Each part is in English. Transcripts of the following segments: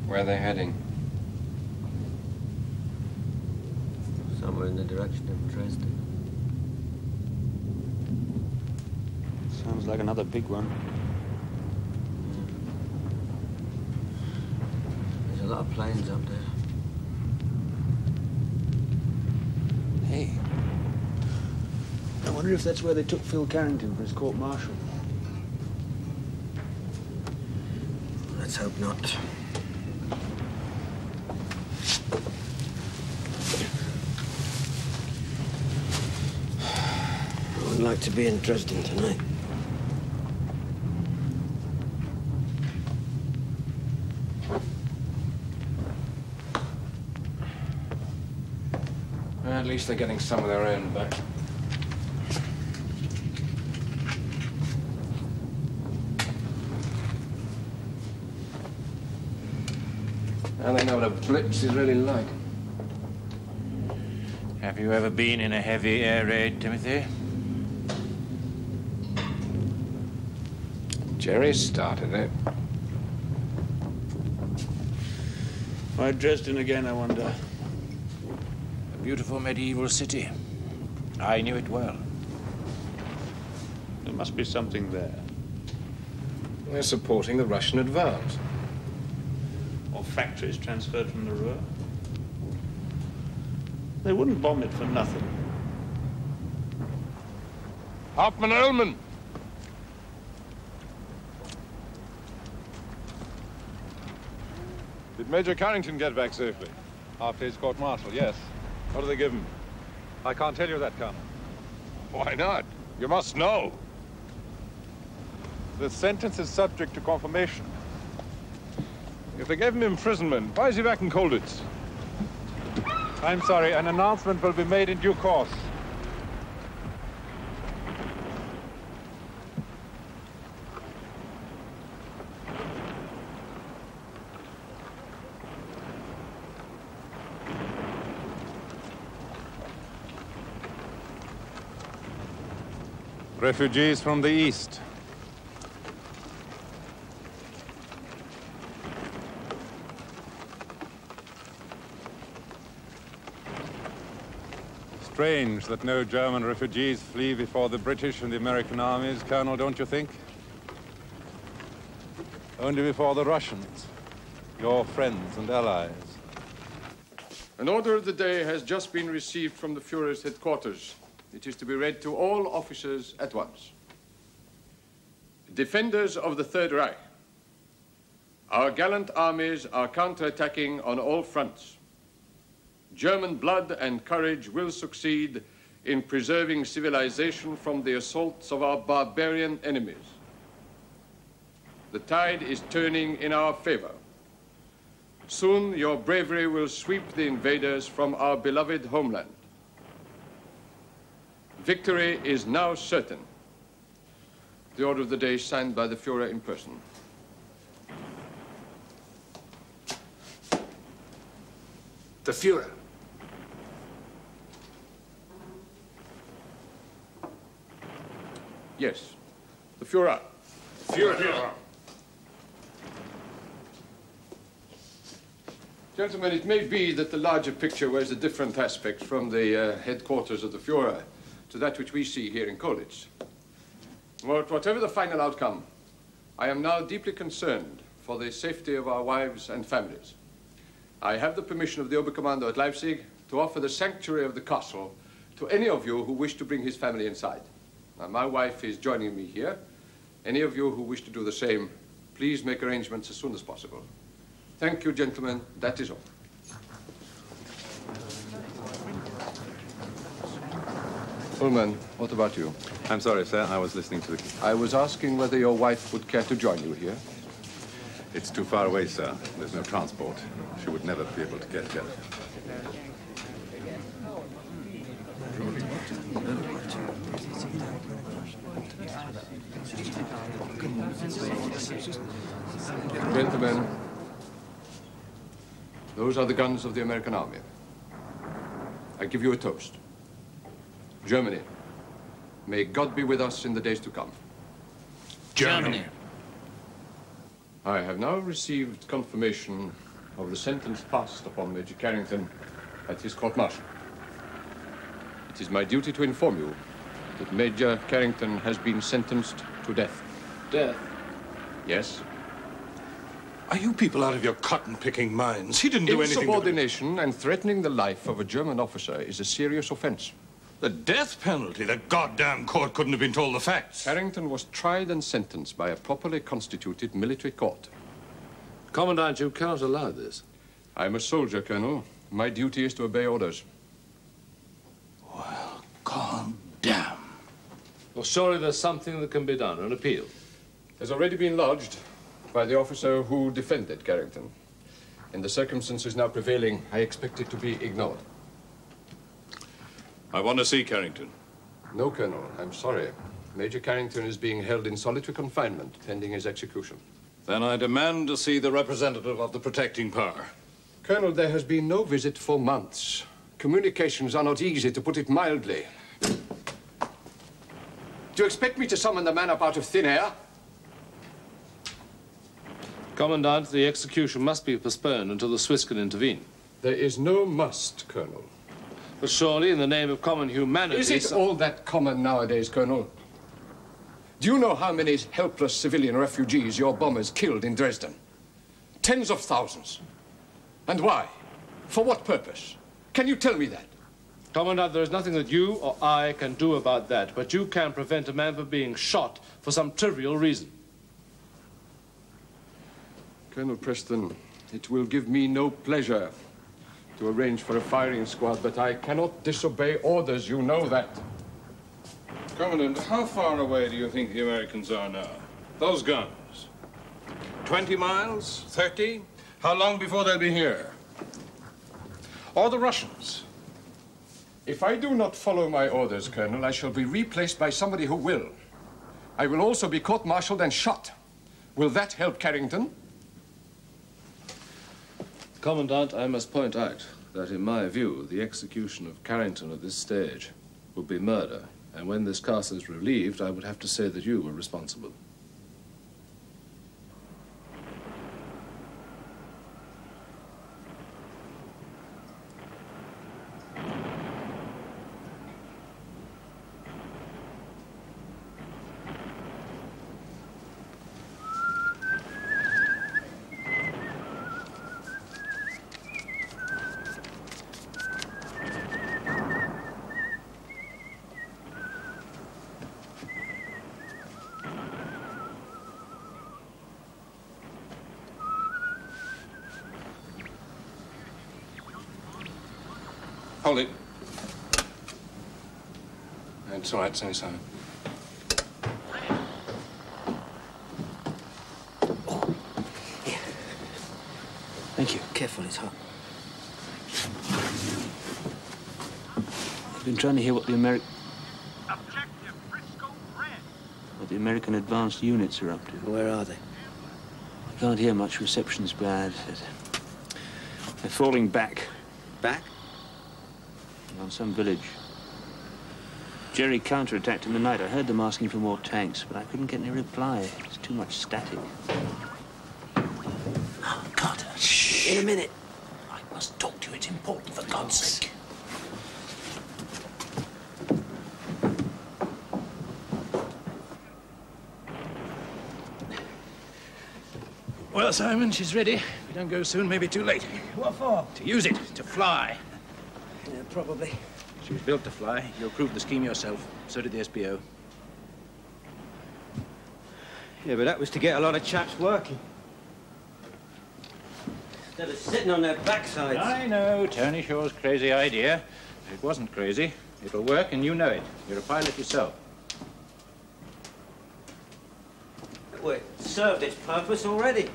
Where are they heading? Somewhere in the direction of Dresden. Sounds like another big one. There's a lot of planes up there. Hey. I wonder if that's where they took Phil Carrington for his court-martial. Let's hope not. I would like to be in Dresden tonight. At least they're getting some of their own back. And they know what a blitz is really like. Have you ever been in a heavy air raid, Timothy? Jerry started it. Why Dresden again, I wonder? A beautiful medieval city. I knew it well. There must be something there. They're supporting the Russian advance. Or factories transferred from the Ruhr. They wouldn't bomb it for nothing. Hauptmann Ullman! Did Major Carrington get back safely? After his court-martial, yes. What do they give him? I can't tell you that, Colonel. Why not? You must know. The sentence is subject to confirmation. If they gave him imprisonment, why is he back in Colditz? I'm sorry, an announcement will be made in due course. Refugees from the east. Strange that no German refugees flee before the British and the American armies, Colonel, don't you think? Only before the Russians, your friends and allies. An order of the day has just been received from the Führer's headquarters. It is to be read to all officers at once. Defenders of the Third Reich. Our gallant armies are counterattacking on all fronts. German blood and courage will succeed in preserving civilization from the assaults of our barbarian enemies. The tide is turning in our favor. Soon your bravery will sweep the invaders from our beloved homeland. Victory is now certain. The order of the day signed by the Führer in person. The Führer. Yes, the Führer. Führer. Gentlemen, it may be that the larger picture wears a different aspect from the headquarters of the Führer to that which we see here in Colditz. But whatever the final outcome, I am now deeply concerned for the safety of our wives and families. I have the permission of the Oberkommando at Leipzig to offer the sanctuary of the castle to any of you who wish to bring his family inside. Now, my wife is joining me here. Any of you who wish to do the same, please make arrangements as soon as possible. Thank you, gentlemen. That is all. Ullman, what about you? I'm sorry, sir. I was listening to the... I was asking whether your wife would care to join you here. It's too far away, sir. There's no transport. She would never be able to get here. Gentlemen, those are the guns of the American army. I give you a toast. Germany, may God be with us in the days to come. Germany. I have now received confirmation of the sentence passed upon Major Carrington at his court-martial. It is my duty to inform you that Major Carrington has been sentenced to death. Death? Yes. Are you people out of your cotton-picking minds? He didn't do anything. Insubordination and threatening the life of a German officer is a serious offense. The death penalty? The goddamn court couldn't have been told the facts. Carrington was tried and sentenced by a properly constituted military court. Commandant, you cannot allow this. I'm a soldier, Colonel. My duty is to obey orders. Well, goddamn. Well, surely there's something that can be done, an appeal. Has already been lodged by the officer who defended Carrington. In the circumstances now prevailing, I expect it to be ignored. I want to see Carrington. No, Colonel, I'm sorry. Major Carrington is being held in solitary confinement pending his execution. Then I demand to see the representative of the protecting power. Colonel, there has been no visit for months. Communications are not easy, to put it mildly. Do you expect me to summon the man up out of thin air? Commandant, the execution must be postponed until the Swiss can intervene. There is no must, Colonel. But surely, in the name of common humanity... Is it all that common nowadays, Colonel? Do you know how many helpless civilian refugees your bombers killed in Dresden? Tens of thousands. And why? For what purpose? Can you tell me that? Commandant, there is nothing that you or I can do about that, but you can prevent a man from being shot for some trivial reason. Colonel Preston, it will give me no pleasure to arrange for a firing squad, but I cannot disobey orders, you know that. Commandant, how far away do you think the Americans are now? Those guns. 20 miles? 30? How long before they'll be here? Or the Russians? If I do not follow my orders, Colonel, I shall be replaced by somebody who will. I will also be court-martialed and shot. Will that help Carrington? Commandant, I must point out that, in my view, the execution of Carrington at this stage would be murder. And when this castle is relieved, I would have to say that you were responsible. Hold it. It's all right, say so. Thank you. Careful, it's hot. I've been trying to hear what the American advanced units are up to. Where are they? I can't hear much. Reception's bad. They're falling back. Back? On some village. Jerry counterattacked in the night. I heard them asking for more tanks, but I couldn't get any reply. It's too much static. Oh, God. Shh. In a minute. I must talk to you. It's important, for God's sake. Well, Simon, she's ready. If we don't go soon, maybe too late. What for? To use it, to fly. Yeah, probably. She was built to fly. You approved the scheme yourself. So did the SBO. Yeah, but that was to get a lot of chaps working. Instead of sitting on their backsides. I know, Tony Shaw's crazy idea. It wasn't crazy. It'll work, and you know it. You're a pilot yourself. Well, it served its purpose already.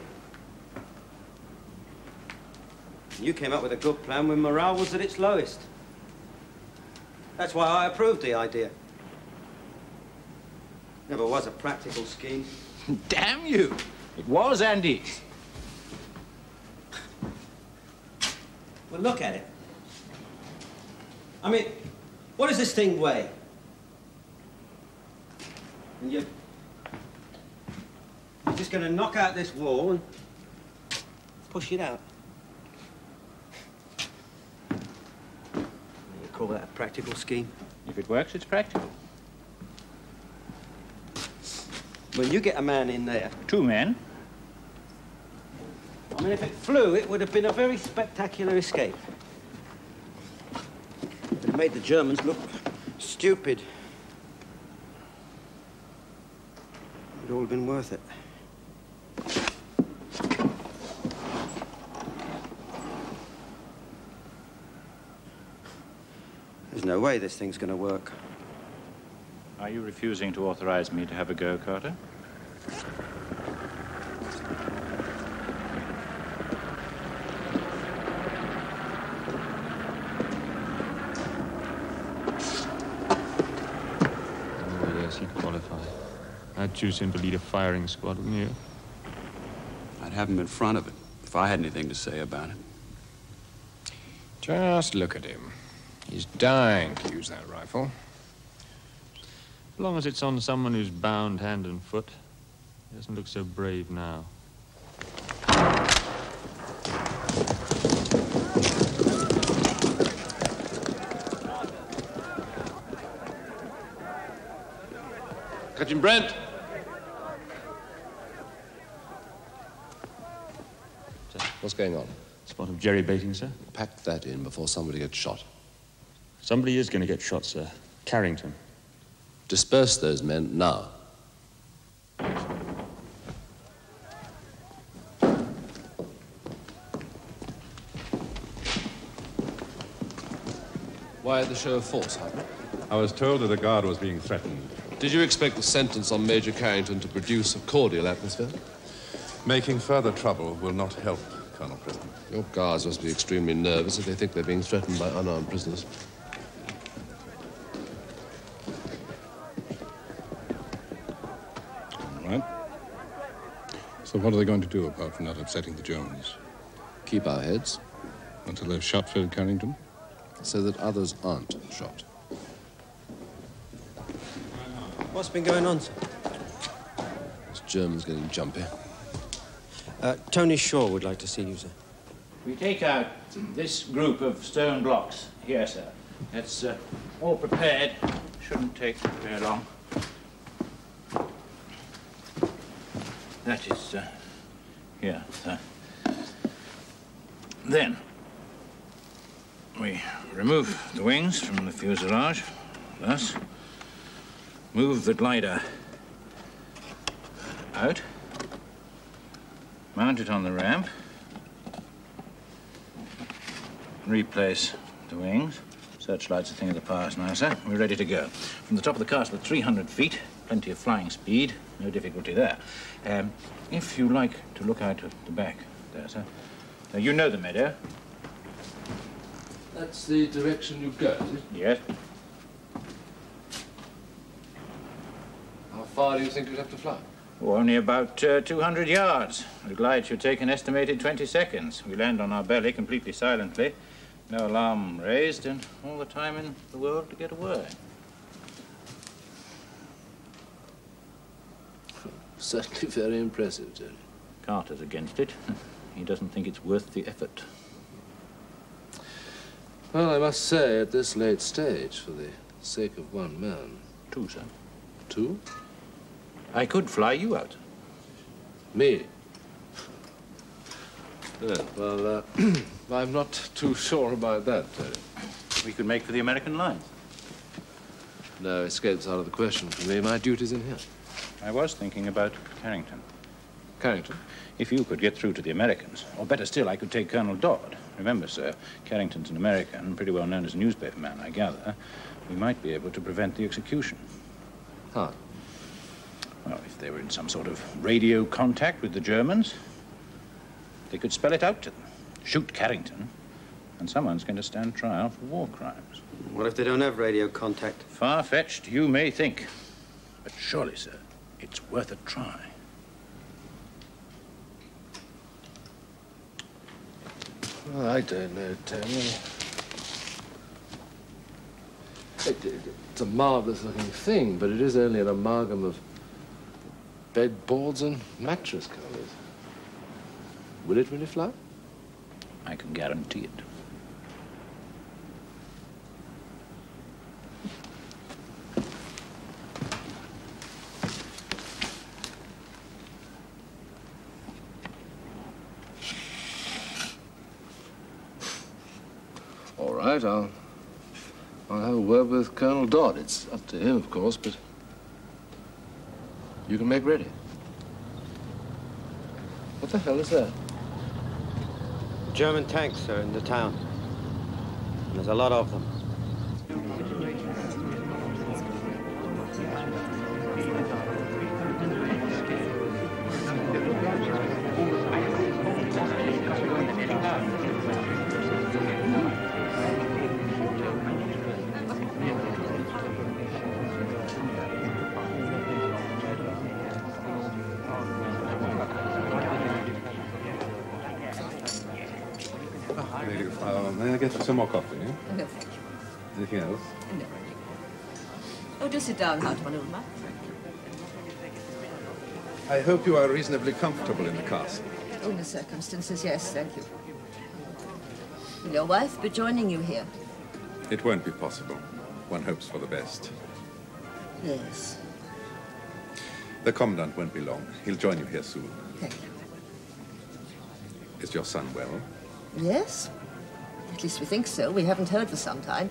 You came up with a good plan when morale was at its lowest. That's why I approved the idea. Never was a practical scheme. Damn you! It was and is. Well, look at it. I mean, what does this thing weigh? And you're just going to knock out this wall and push it out. call that a practical scheme? If it works, it's practical. When you get a man in there... 2 men. I mean, if it flew, it would have been a very spectacular escape. It made the Germans look stupid. It'd all been worth it. There's no way this thing's going to work. Are you refusing to authorize me to have a go, Carter? Oh, yes, he'd qualify. I'd choose him to lead a firing squad, wouldn't you? I'd have him in front of it if I had anything to say about it. Just look at him. He's dying to use that rifle. As long as it's on someone who's bound hand and foot, he doesn't look so brave now. Captain Brent! What's going on? Spot of jerry baiting, sir. Pack that in before somebody gets shot. Somebody is going to get shot, sir. Carrington. Disperse those men now. Why the show of force, Harper? I was told that a guard was being threatened. Did you expect the sentence on Major Carrington to produce a cordial atmosphere? Making further trouble will not help, Colonel Preston. Your guards must be extremely nervous if they think they're being threatened by unarmed prisoners. All right. So what are they going to do apart from not upsetting the Germans? Keep our heads. Until they've shot Phil Carrington? So that others aren't shot. What's been going on, sir? This German's getting jumpy. Tony Shaw would like to see you, sir. We take out this group of stone blocks here, sir. It's all prepared. Shouldn't take very long. That is here, sir. Then we remove the wings from the fuselage, thus. Move the glider out. Mount it on the ramp. Replace the wings. Searchlight's a thing of the past now, sir. We're ready to go. From the top of the castle at 300 feet, plenty of flying speed, no difficulty there. If you like to look out at the back there, sir. Now, you know the meadow. That's the direction you go, is it? Yes. How far do you think you'd have to fly? Oh, only about 200 yards. The glide should take an estimated 20 seconds. We land on our belly completely silently. No alarm raised, and all the time in the world to get away. Certainly very impressive, Jerry. Carter's against it. He doesn't think it's worth the effort. Well, I must say, at this late stage, for the sake of one man... 2, sir. 2? I could fly you out. Me? Yeah, well, I'm not too sure about that, Terry. We could make for the American lines. No, escape's out of the question for me. My duty's in here. I was thinking about Carrington. Carrington? If you could get through to the Americans, or better still, I could take Colonel Dodd. Remember, sir, Carrington's an American, pretty well known as a newspaper man, I gather. We might be able to prevent the execution. How? Well, if they were in some sort of radio contact with the Germans, they could spell it out to them. Shoot Carrington, and someone's going to stand trial for war crimes. What if they don't have radio contact? Far-fetched, you may think. But surely, sir, it's worth a try. Well, I don't know, Tony. It's a marvelous-looking thing, but it is only an amalgam of bedboards and mattress covers. Will it really fly? I can guarantee it. right, I'll have a word with Colonel Dodd. It's up to him, of course, but you can make ready. What the hell is that? German tanks are in the town. And there's a lot of them. May I get some more coffee? Eh? No, thank you. Anything else? No. Oh, do sit down, Hartmann Ulmer. I hope you are reasonably comfortable in the castle. In the circumstances, yes, thank you. Will your wife be joining you here? It won't be possible. One hopes for the best. Yes. The Commandant won't be long. He'll join you here soon. Thank you. Is your son well? Yes. At least we think so. We haven't heard for some time.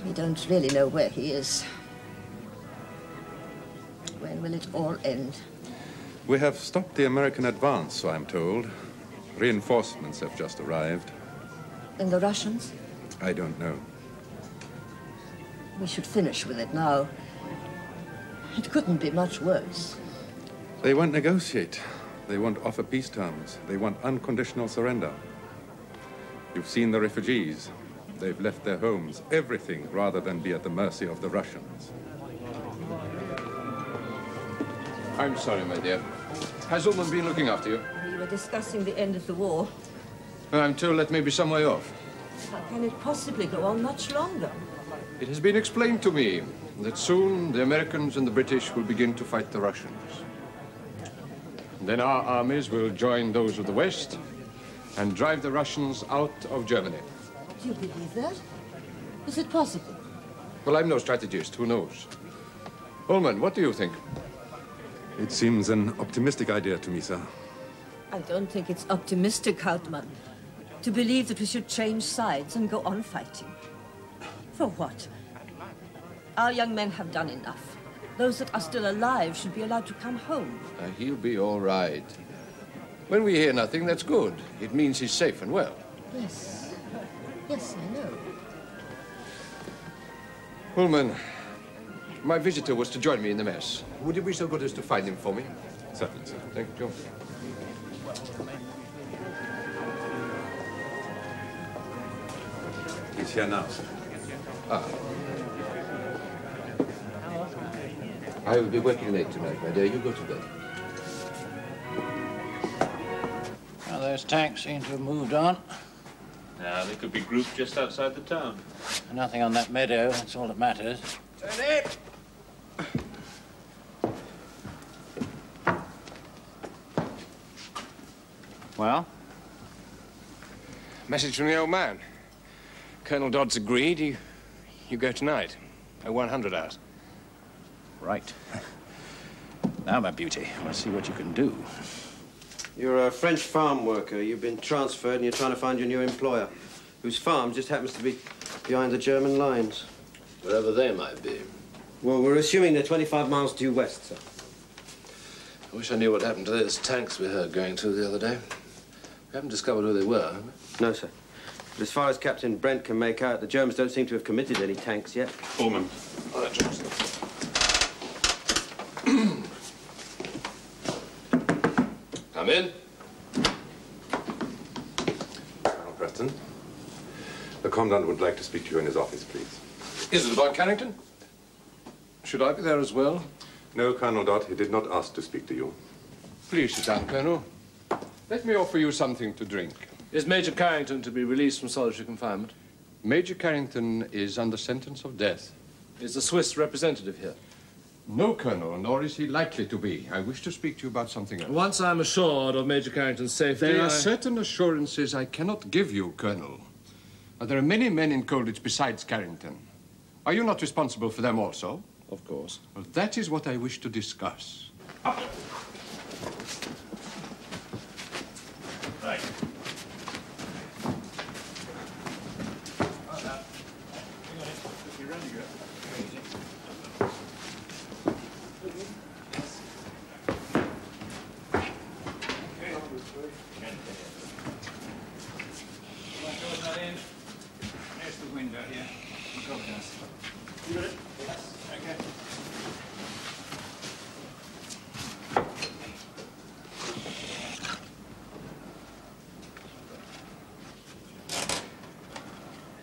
We don't really know where he is. When will it all end? We have stopped the American advance, so I'm told. Reinforcements have just arrived. And the Russians? I don't know. We should finish with it now. It couldn't be much worse. They won't negotiate. They won't offer peace terms. They want unconditional surrender. You've seen the refugees. They've left their homes, everything, rather than be at the mercy of the Russians. I'm sorry, my dear. Has Ullman been looking after you? We were discussing the end of the war. I'm told that may be some way off. How can it possibly go on much longer? It has been explained to me that soon the Americans and the British will begin to fight the Russians. Then our armies will join those of the West and drive the Russians out of Germany. Do you believe that? Is it possible? Well, I'm no strategist. Who knows? Ullman, what do you think? It seems an optimistic idea to me, sir. I don't think it's optimistic, Hartmann, to believe that we should change sides and go on fighting. For what? Our young men have done enough. Those that are still alive should be allowed to come home. He'll be all right. When we hear nothing, that's good. It means he's safe and well. Yes. Yes, I know. Ullman, my visitor was to join me in the mess. Would you be so good as to find him for me? Certainly, sir. Thank you. He's here now, sir. Ah. I will be working late tonight, my dear. You go to bed. Now, those tanks seem to have moved on. Now, they could be grouped just outside the town. Nothing on that meadow, that's all that matters. Turn it! Well? Message from the old man. Colonel Dodd's agreed. You go tonight. At 100 hours. Right. Now, my beauty, let's see what you can do. You're a French farm worker. You've been transferred and you're trying to find your new employer, whose farm just happens to be behind the German lines. Wherever they might be. Well, we're assuming they're 25 miles due west, sir. I wish I knew what happened to those tanks we heard going through the other day. We haven't discovered who they were, have we? No, sir. But as far as Captain Brent can make out, the Germans don't seem to have committed any tanks yet. Foreman. Come in. Colonel Preston, the Commandant would like to speak to you in his office, please. Is it about Carrington? Should I be there as well? No, Colonel Dodd, he did not ask to speak to you. Please sit down, Colonel. Let me offer you something to drink. Is Major Carrington to be released from solitary confinement? Major Carrington is under sentence of death. Is the Swiss representative here? No, Colonel, nor is he likely to be. I wish to speak to you about something else. Once I'm assured of Major Carrington's safety, There are certain assurances I cannot give you, Colonel. There are many men in Colditz besides Carrington. Are you not responsible for them also? Of course. Well, that is what I wish to discuss. Right. Door's not in. There's the window here. Go down. You got it? Yes. Okay.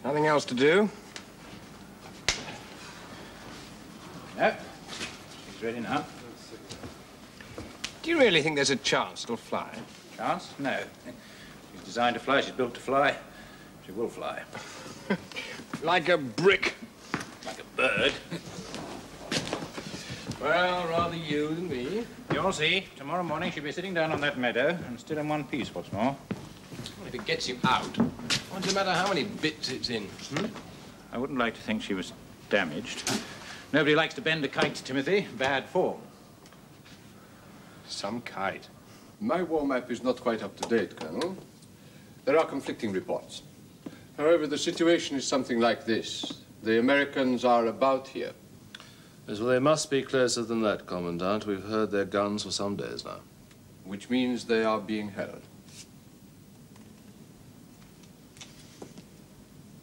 Nothing else to do? No. She's ready now. Do you really think there's a chance it'll fly? Chance? No. She's designed to fly. She's built to fly. She will fly. Like a brick. Like a bird. Well, rather you than me. You'll see. Tomorrow morning she'll be sitting down on that meadow and still in one piece, what's more. Well, if it gets you out, what's the matter how many bits it's in? I wouldn't like to think she was damaged. Nobody likes to bend a kite, Timothy. Bad form. Some kite. My war map is not quite up to date, Colonel. There are conflicting reports. However, the situation is something like this. The Americans are about here. Yes, well, they must be closer than that, Commandant. We've heard their guns for some days now. Which means they are being held.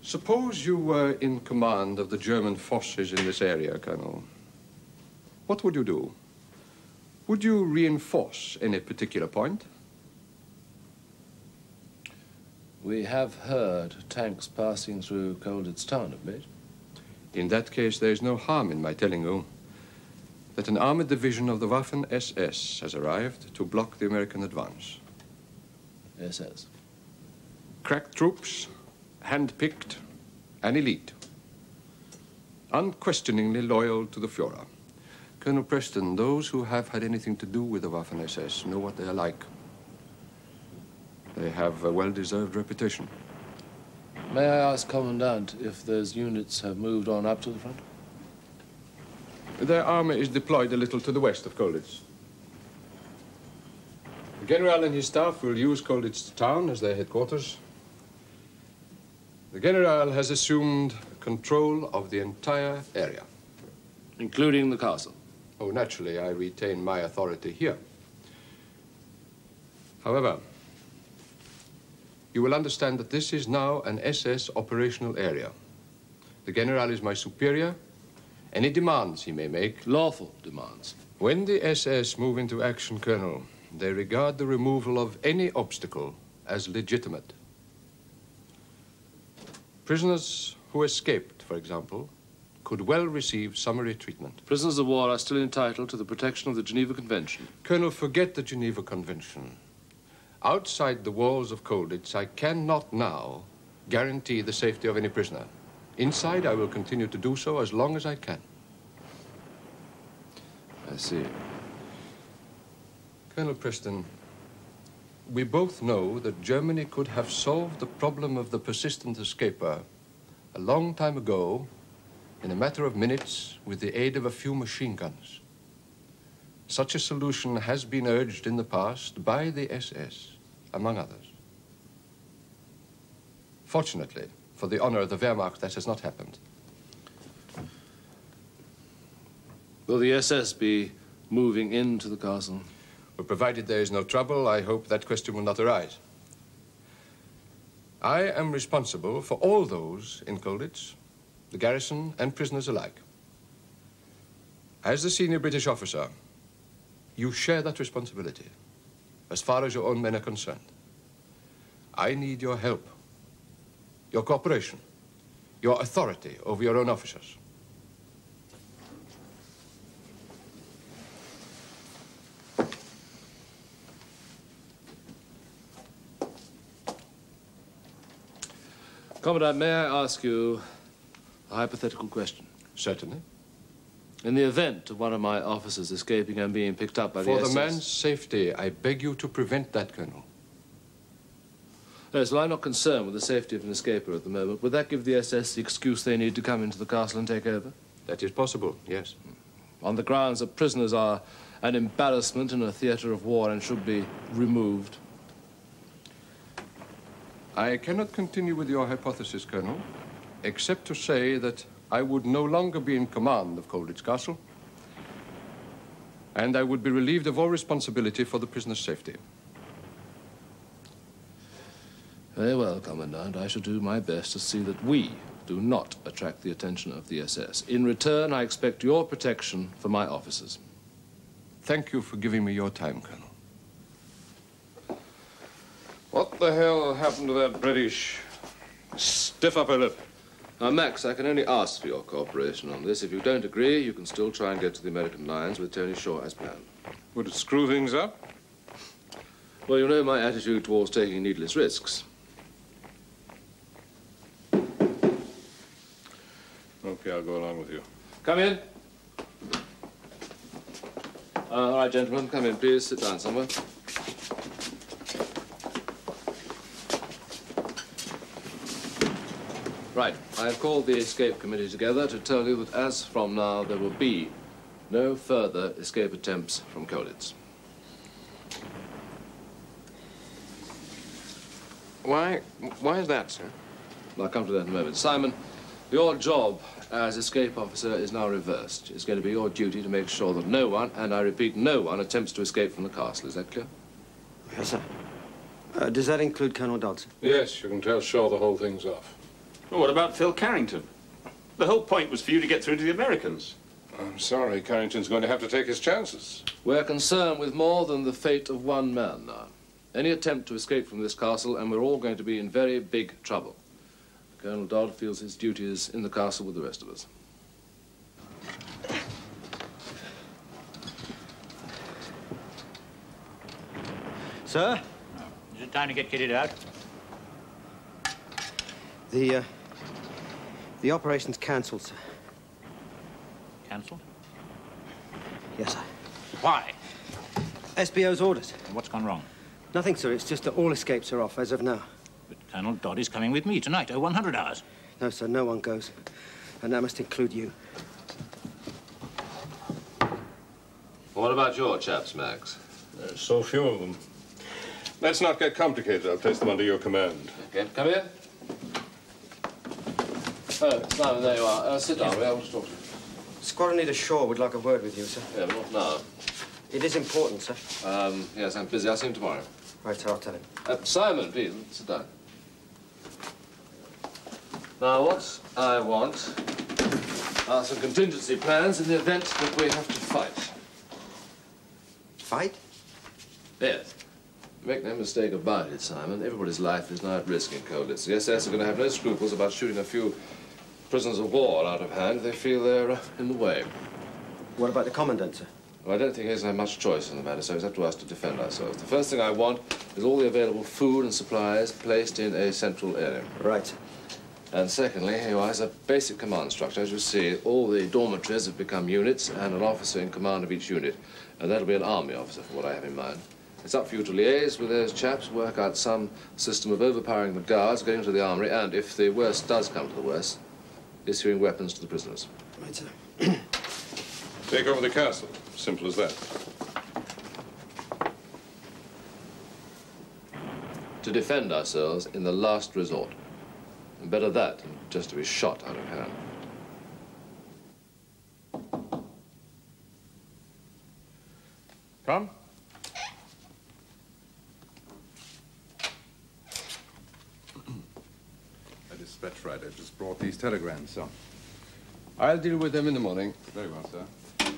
Suppose you were in command of the German forces in this area, Colonel. What would you do? Would you reinforce any particular point? We have heard tanks passing through Colditz town of late. In that case, there is no harm in my telling you that an armored division of the Waffen-SS has arrived to block the American advance. SS? Crack troops, hand-picked, and elite. Unquestioningly loyal to the Führer. Colonel Preston, those who have had anything to do with the Waffen-SS know what they are like. They have a well-deserved reputation. May I ask, Commandant, if those units have moved on up to the front? Their army is deployed a little to the west of Colditz. The General and his staff will use Colditz town as their headquarters. The General has assumed control of the entire area. Including the castle? Oh, naturally, I retain my authority here. However, you will understand that this is now an SS operational area. The General is my superior. Any demands he may make... Lawful demands. When the SS move into action, Colonel, they regard the removal of any obstacle as legitimate. Prisoners who escaped, for example, could well receive summary treatment. Prisoners of war are still entitled to the protection of the Geneva Convention. Colonel, forget the Geneva Convention. Outside the walls of Colditz, I cannot now guarantee the safety of any prisoner. Inside, I will continue to do so as long as I can. I see. Colonel Preston, we both know that Germany could have solved the problem of the persistent escaper a long time ago in a matter of minutes with the aid of a few machine guns. Such a solution has been urged in the past by the SS, among others. Fortunately, for the honor of the Wehrmacht, that has not happened. Will the SS be moving into the castle? Well, provided there is no trouble, I hope that question will not arise. I am responsible for all those in Colditz, the garrison and prisoners alike. As the senior British officer, you share that responsibility, as far as your own men are concerned. I need your help, your cooperation, your authority over your own officers. Commandant, may I ask you a hypothetical question? Certainly. In the event of one of my officers escaping and being picked up by the SS... For the man's safety, I beg you to prevent that, Colonel. Yes, well, I'm not concerned with the safety of an escaper at the moment. Would that give the SS the excuse they need to come into the castle and take over? That is possible, yes. On the grounds that prisoners are an embarrassment in a theater of war and should be removed. I cannot continue with your hypothesis, Colonel, except to say that I would no longer be in command of Colditz Castle, and I would be relieved of all responsibility for the prisoner's safety. Very well, Commandant. I shall do my best to see that we do not attract the attention of the SS. In return, I expect your protection for my officers. Thank you for giving me your time, Colonel. What the hell happened to that British stiff upper lip? Now, Max, I can only ask for your cooperation on this. If you don't agree, you can still try and get to the American lines with Tony Shaw as planned. Would it screw things up? Well, you know my attitude towards taking needless risks. Okay, I'll go along with you. Come in. All right, gentlemen, come in, please. Sit down somewhere. Right. I have called the escape committee together to tell you that as from now, there will be no further escape attempts from Colditz. Why is that, sir? I'll come to that in a moment. Simon, your job as escape officer is now reversed. It's going to be your duty to make sure that no one, and I repeat, no one, attempts to escape from the castle. Is that clear? Yes, sir. Does that include Colonel Dodds? Yes, you can tell Shaw the whole thing's off. Well, what about Phil Carrington? The whole point was for you to get through to the Americans. I'm sorry, Carrington's going to have to take his chances. We're concerned with more than the fate of one man now. Any attempt to escape from this castle, and we're all going to be in very big trouble. Colonel Dodd feels his duty is in the castle with the rest of us. Sir? Is it time to get kitted out? The operation's cancelled, sir. Cancelled? Yes, sir. Why? SBO's orders. And what's gone wrong? Nothing, sir. It's just that all escapes are off as of now. But Colonel Dodd is coming with me tonight, 0100 hours. No, sir. No one goes. And that must include you. What about your chaps, Max? There's so few of them. Let's not get complicated. I'll place them under your command. Okay, come in. Oh, Simon, there you are. Sit down. We want to talk to you. Squadron Leader Shaw would like a word with you, sir. Yeah, but not now. It is important, sir. Yes, I'm busy. I'll see him tomorrow. Right, sir. I'll tell him. Simon, please, sit down. Now, what I want are some contingency plans in the event that we have to fight. Fight? Yes. Make no mistake about it, Simon. Everybody's life is now at risk in Colditz. The SS are going to have no scruples about shooting a few prisoners of war out of hand if they feel they're in the way. What about the Commandant, sir? Well, I don't think he has much choice in the matter, so it's up to us to defend ourselves. The first thing I want is all the available food and supplies placed in a central area. Right, sir. And secondly, here is a basic command structure. As you see, all the dormitories have become units and an officer in command of each unit. And that'll be an army officer, from what I have in mind. It's up for you to liaise with those chaps, work out some system of overpowering the guards, getting to the armory, and if the worst does come to the worst, issuing weapons to the prisoners. Right, sir. Take over the castle. Simple as that. To defend ourselves in the last resort. And better that than just to be shot out of hand. Come. A dispatch rider just brought these telegrams, sir. I'll deal with them in the morning. Very well, sir.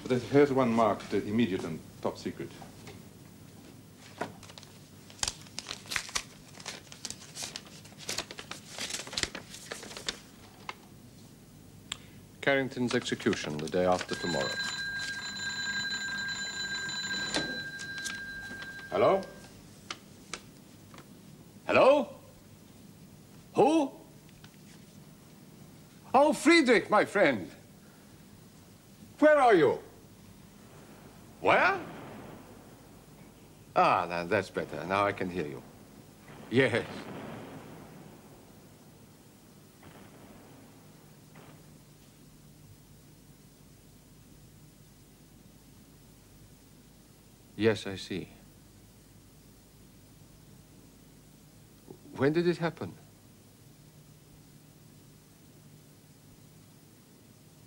But here's one marked immediate and top secret. Carrington's execution the day after tomorrow. Hello? Hello? Who? Oh, Friedrich, my friend. Where are you? Where? Ah, now that's better. Now I can hear you. Yes. Yes, I see. When did it happen?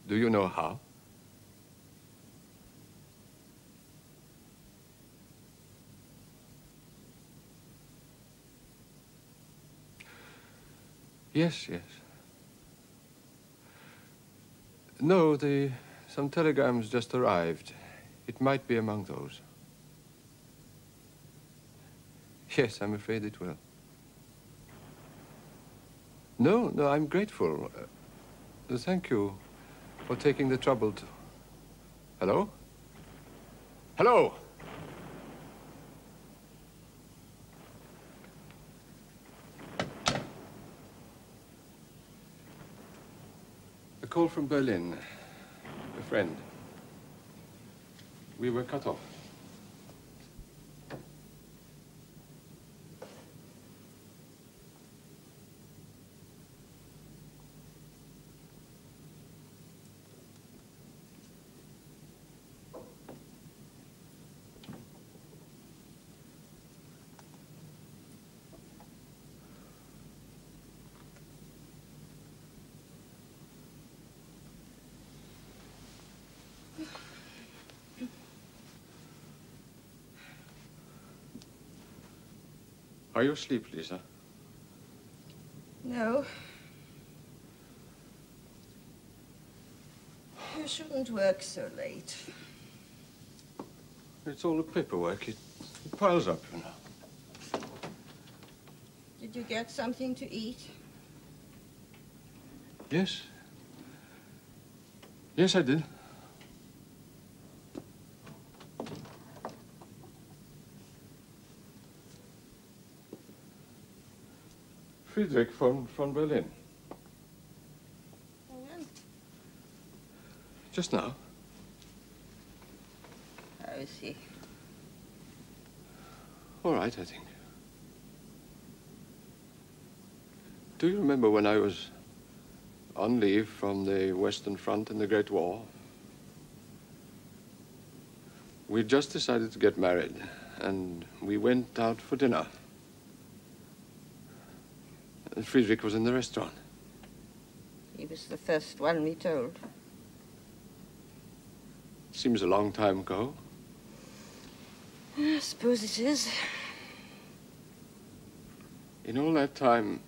Do you know how? Yes, yes. No, some telegrams just arrived. It might be among those. Yes, I'm afraid it will. No, no, I'm grateful. Thank you for taking the trouble to... Hello? Hello? A call from Berlin. A friend. We were cut off. Are you asleep, Lisa? No. You shouldn't work so late. It's all the paperwork. It piles up, you know. Did you get something to eat? Yes. Yes, I did. Friedrich from Berlin. When? Just now. How is he? All right, I think. Do you remember when I was on leave from the Western Front in the Great War? We just decided to get married, and we went out for dinner. And Friedrich was in the restaurant. He was the first one we told. Seems a long time ago. I suppose it is. In all that time,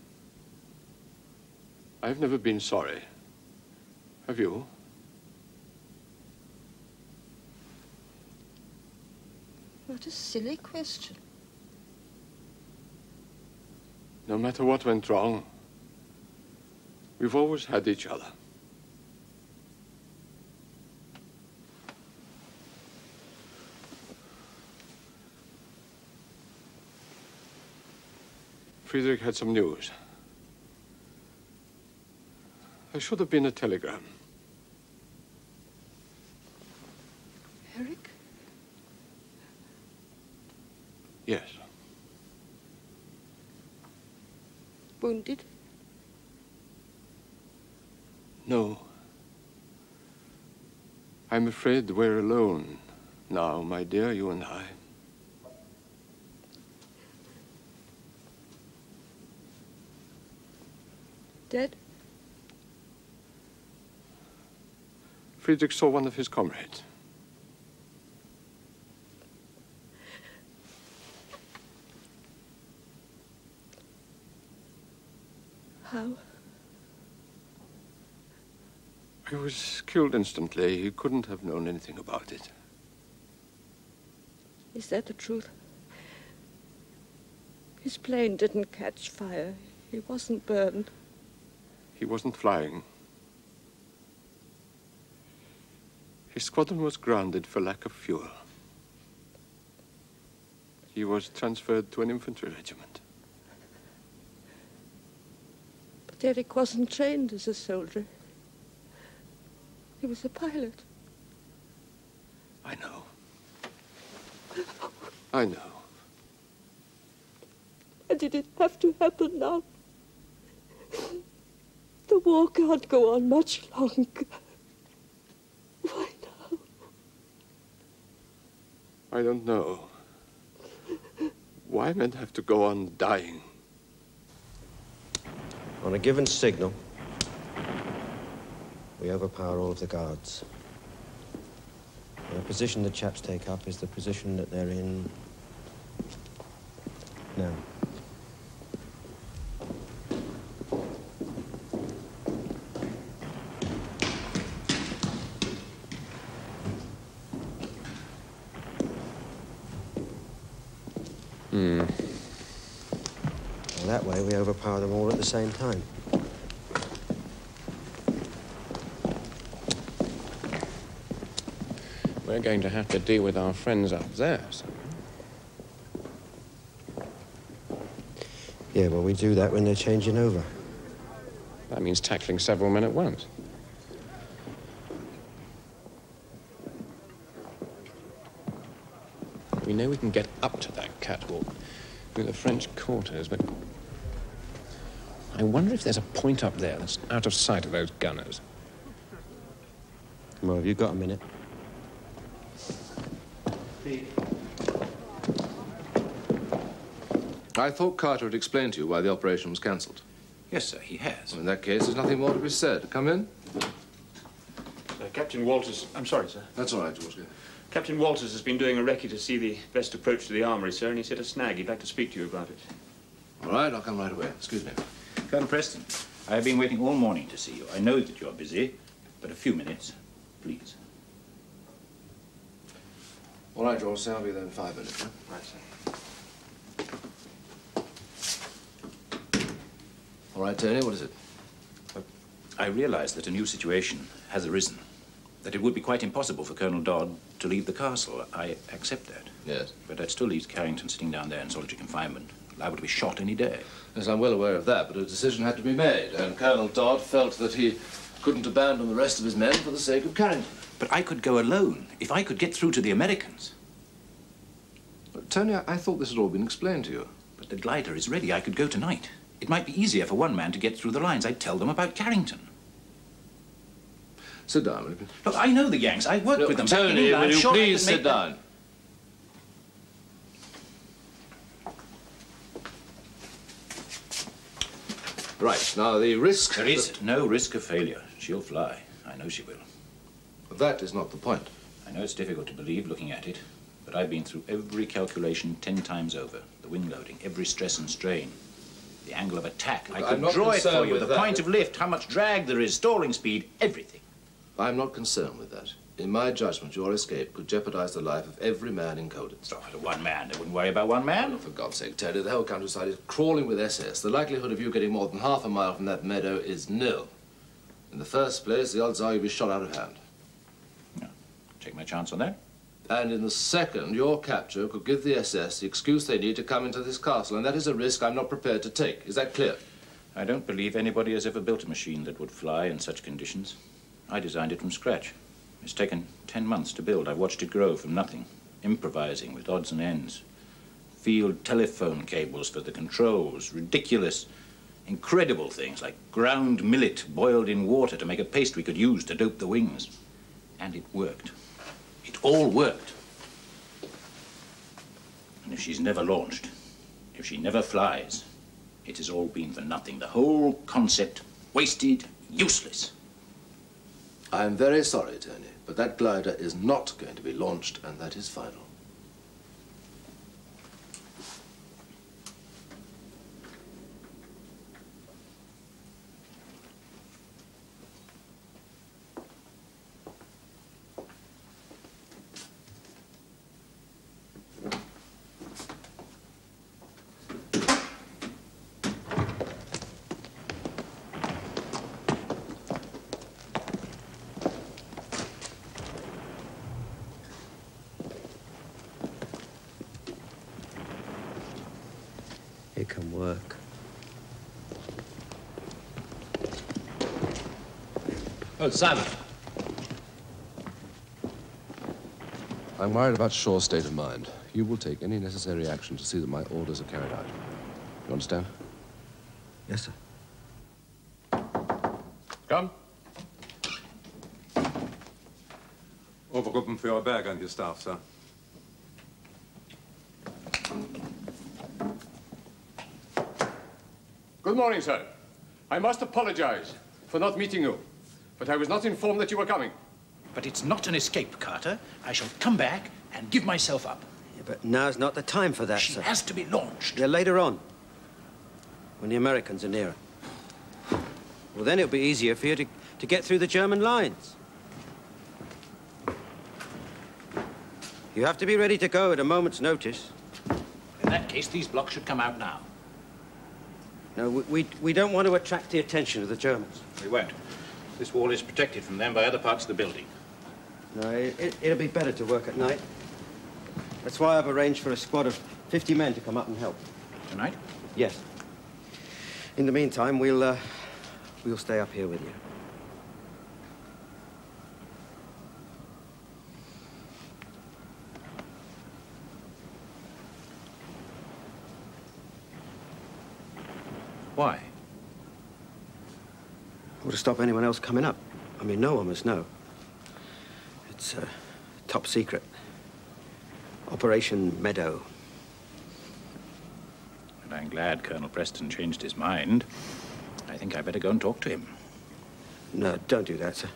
I've never been sorry. Have you? What a silly question. No matter what went wrong, we've always had each other. Friedrich had some news. There should have been a telegram. Eric? Yes. Wounded? No. I'm afraid we're alone now, my dear, you and I. Dead? Friedrich saw one of his comrades. How? He was killed instantly. He couldn't have known anything about it. Is that the truth? His plane didn't catch fire. He wasn't burned. He wasn't flying. His squadron was grounded for lack of fuel. He was transferred to an infantry regiment. But Eric wasn't trained as a soldier. He was a pilot. I know. I know. And did it have to happen now? The war can't go on much longer. Why now? I don't know. Why men have to go on dying? On a given signal, we overpower all of the guards. The position the chaps take up is the position that they're in now. That way, we overpower them all at the same time. We're going to have to deal with our friends up there, so. Yeah, well, we do that when they're changing over. That means tackling several men at once. We know we can get up to that catwalk through the French quarters, but I wonder if there's a point up there that's out of sight of those gunners. Well, have you got a minute? I thought Carter had explained to you why the operation was cancelled. Yes, sir, he has. Well, in that case, there's nothing more to be said. Come in. Captain Walters... I'm sorry, sir. That's all right, George. Captain Walters has been doing a recce to see the best approach to the armory, sir, and he's hit a snag. He'd like to speak to you about it. All right, I'll come right away. Excuse me. Colonel Preston, I have been waiting all morning to see you. I know that you're busy, but a few minutes, please. All right, George, I'll be there in 5 minutes. Huh? Right, sir. All right, Tony, what is it? I realize that a new situation has arisen, that it would be quite impossible for Colonel Dodd to leave the castle. I accept that. Yes. But that still leaves Carrington sitting down there in solitary confinement, liable to be shot any day. Yes, I'm well aware of that, but a decision had to be made, and Colonel Dodd felt that he couldn't abandon the rest of his men for the sake of Carrington. But I could go alone if I could get through to the Americans. But, Tony, I thought this had all been explained to you. But the glider is ready. I could go tonight. It might be easier for one man to get through the lines. I'd tell them about Carrington. Sit down, will you? Look, I know the Yanks. I worked with them. Tony, will you please sit down? Right, now the risk... There is no risk of failure. She'll fly. I know she will. That is not the point. I know it's difficult to believe looking at it, but I've been through every calculation 10 times over. The wing loading, every stress and strain, the angle of attack. I could draw it for you, the point of lift, how much drag there is, stalling speed, everything. I'm not concerned with that. In my judgment, your escape could jeopardize the life of every man in Colditz. Oh, one man. They wouldn't worry about one man. Oh, for God's sake, Teddy, the whole countryside is crawling with SS. The likelihood of you getting more than half a mile from that meadow is nil. In the first place, the odds are you'll be shot out of hand. No. Take my chance on that. And in the second, your capture could give the SS the excuse they need to come into this castle, and that is a risk I'm not prepared to take. Is that clear? I don't believe anybody has ever built a machine that would fly in such conditions. I designed it from scratch. It's taken 10 months to build. I've watched it grow from nothing, improvising with odds and ends. Field telephone cables for the controls, ridiculous, incredible things like ground millet boiled in water to make a paste we could use to dope the wings. And it worked. It all worked. And if she's never launched, if she never flies, it has all been for nothing. The whole concept wasted, useless. I am very sorry, Tony, but that glider is not going to be launched, and that is final. It can work. Oh, Simon. I'm worried about Shaw's state of mind. You will take any necessary action to see that my orders are carried out. You understand? Yes, sir. Come. Overgruppen für Ihr Berg and your staff, sir. Good morning, sir. I must apologize for not meeting you, but I was not informed that you were coming. But it's not an escape, Carter. I shall come back and give myself up. Yeah, but now's not the time for that, sir. She has to be launched. Yeah, later on, when the Americans are nearer. Well, then it'll be easier for you to get through the German lines. You have to be ready to go at a moment's notice. In that case, these blocks should come out now. No, we don't want to attract the attention of the Germans. We won't. This wall is protected from them by other parts of the building. No, it'll be better to work at night. That's why I've arranged for a squad of 50 men to come up and help. Tonight? Yes. In the meantime, we'll stay up here with you. Why? Well, to stop anyone else coming up. I mean, no one must know. It's top secret. Operation Meadow. And I'm glad Colonel Preston changed his mind. I think I better go and talk to him. No, don't do that, sir.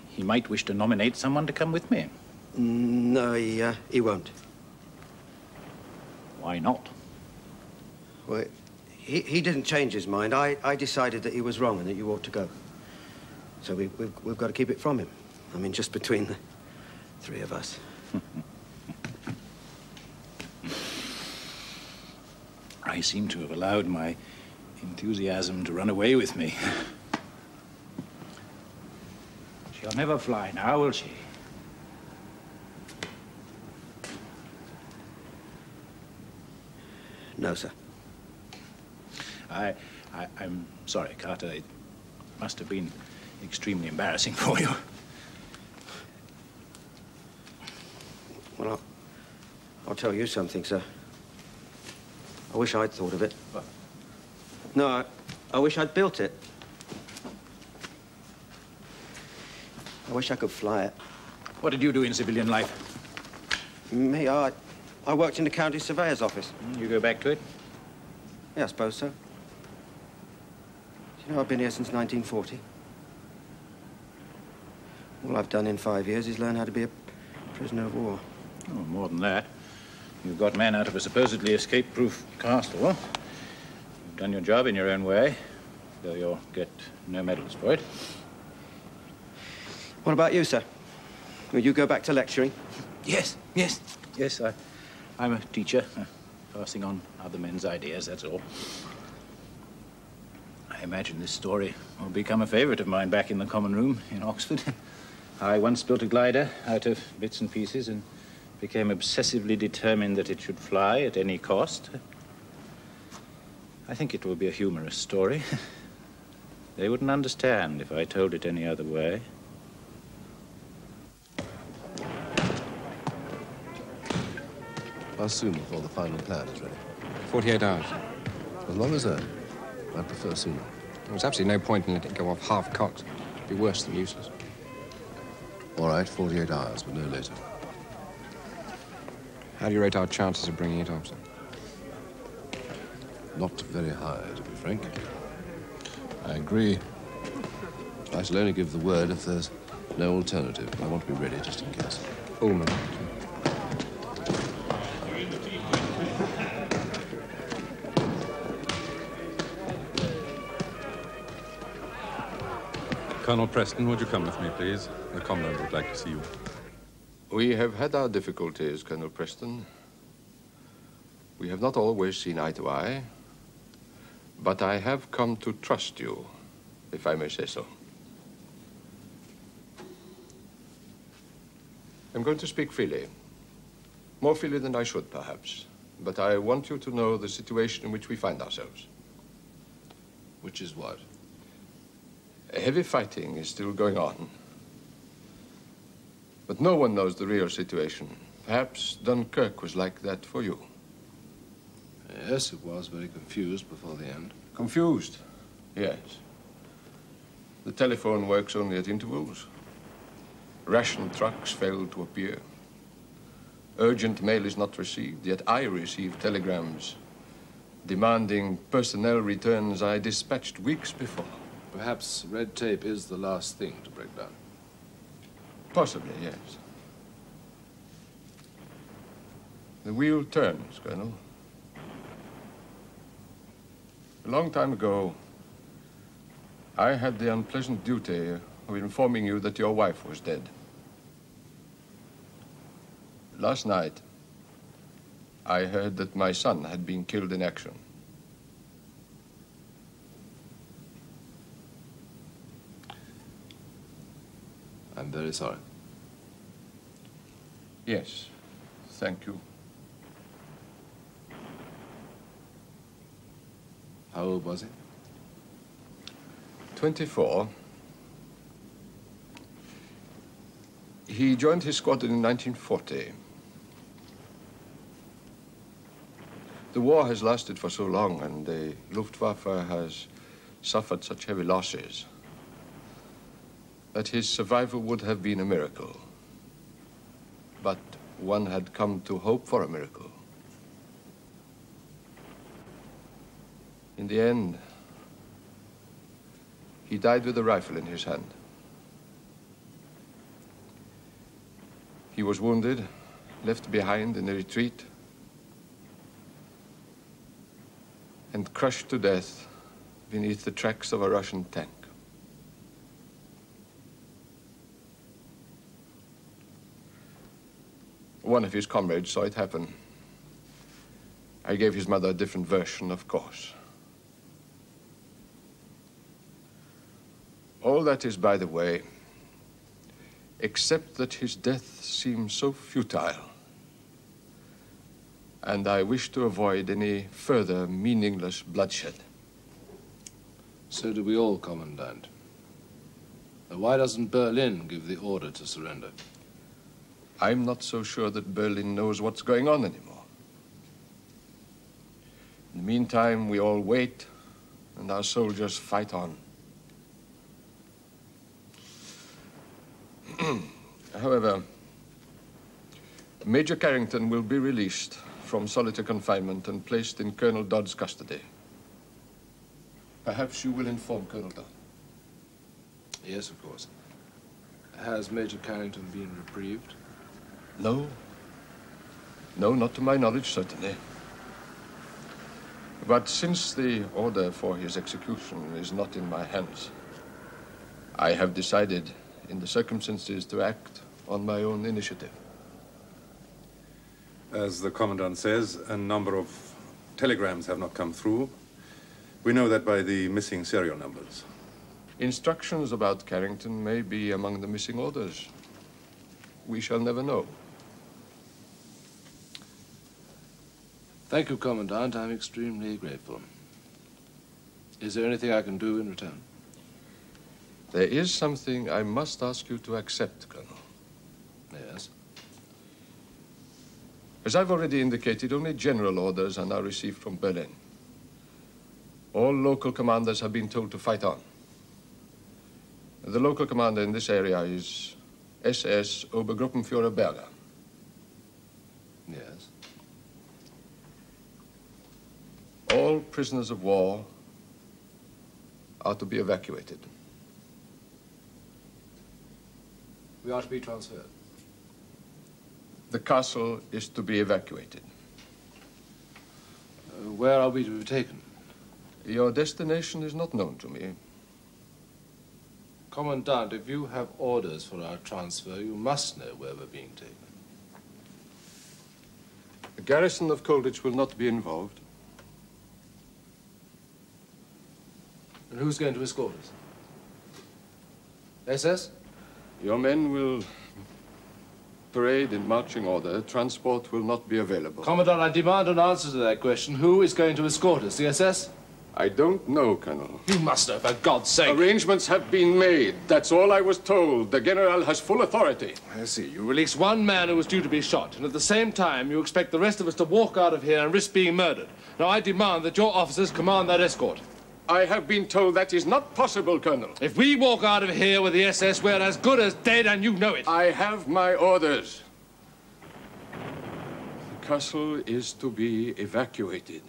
He might wish to nominate someone to come with me. No, he won't. Why not? Well, he didn't change his mind. I decided that he was wrong and that you ought to go. So we've got to keep it from him. I mean, just between the three of us. I seem to have allowed my enthusiasm to run away with me. She'll never fly now, will she? No, sir. I'm sorry, Carter. It must have been extremely embarrassing for you. Well, I'll tell you something, sir. I wish I'd thought of it. What? No, I wish I'd built it. I wish I could fly it. What did you do in civilian life? Me, I worked in the county surveyor's office. You go back to it? Yeah, I suppose so. Do you know I've been here since 1940? All I've done in 5 years is learn how to be a prisoner of war. Oh, more than that. You've got men out of a supposedly escape-proof castle. You've done your job in your own way, though you'll get no medals for it. What about you, sir? Will you go back to lecturing? Yes. Yes, I'm a teacher, passing on other men's ideas, that's all. I imagine this story will become a favorite of mine back in the common room in Oxford. I once built a glider out of bits and pieces and became obsessively determined that it should fly at any cost. I think it will be a humorous story. They wouldn't understand if I told it any other way. How soon before the final plan is ready? 48 hours. As long as that, I'd prefer sooner. There's absolutely no point in letting it go off half-cocked. It'd be worse than useless. All right, 48 hours, but no later. How do you rate our chances of bringing it off, sir? Not very high, to be frank. I agree. I shall only give the word if there's no alternative. I want to be ready just in case. Ullman. Colonel Preston, would you come with me, please? The Commandant would like to see you. We have had our difficulties, Colonel Preston. We have not always seen eye to eye, but I have come to trust you, if I may say so. I'm going to speak freely. More freely than I should, perhaps. But I want you to know the situation in which we find ourselves. Which is what? Heavy fighting is still going on. But no one knows the real situation. Perhaps Dunkirk was like that for you. Yes, it was very confused before the end. Confused? Yes. The telephone works only at intervals. Ration trucks fail to appear. Urgent mail is not received, yet I receive telegrams demanding personnel returns I dispatched weeks before. Perhaps red tape is the last thing to break down. Possibly, yes. The wheel turns, Colonel. A long time ago, I had the unpleasant duty of informing you that your wife was dead. Last night, I heard that my son had been killed in action. I'm very sorry. Yes, thank you. How old was he? 24. He joined his squadron in 1940. The war has lasted for so long, and the Luftwaffe has suffered such heavy losses that his survival would have been a miracle. But one had come to hope for a miracle. In the end, he died with a rifle in his hand. He was wounded, left behind in a retreat, and crushed to death beneath the tracks of a Russian tank. One of his comrades saw it happen. I gave his mother a different version, of course. All that is by the way, except that his death seems so futile, and I wish to avoid any further meaningless bloodshed. So do we all, Commandant. Now, why doesn't Berlin give the order to surrender? I'm not so sure that Berlin knows what's going on anymore. In the meantime, we all wait, and our soldiers fight on. However, Major Carrington will be released from solitary confinement and placed in Colonel Dodd's custody. Perhaps you will inform Colonel Dodd. Yes, of course. Has Major Carrington been reprieved? No. No, not to my knowledge, certainly. But since the order for his execution is not in my hands, I have decided, in the circumstances, to act on my own initiative. As the Commandant says, a number of telegrams have not come through. We know that by the missing serial numbers. Instructions about Carrington may be among the missing orders. We shall never know. Thank you, Commandant. I'm extremely grateful. Is there anything I can do in return? There is something I must ask you to accept, Colonel. Yes? As I've already indicated, only general orders are now received from Berlin. All local commanders have been told to fight on. The local commander in this area is SS Obergruppenführer Berger. Yes. All prisoners of war are to be evacuated. We are to be transferred. The castle is to be evacuated. Where are we to be taken? Your destination is not known to me. Commandant, if you have orders for our transfer, you must know where we're being taken. The garrison of Colditz will not be involved. And who's going to escort us? SS? Your men will parade in marching order. Transport will not be available. Commandant, I demand an answer to that question. Who is going to escort us? The SS? I don't know, Colonel. You must know, for God's sake. Arrangements have been made. That's all I was told. The General has full authority. I see. You release one man who was due to be shot, and at the same time, you expect the rest of us to walk out of here and risk being murdered. Now, I demand that your officers command that escort. I have been told that is not possible, Colonel. If we walk out of here with the SS, we're as good as dead, and you know it. I have my orders. The castle is to be evacuated.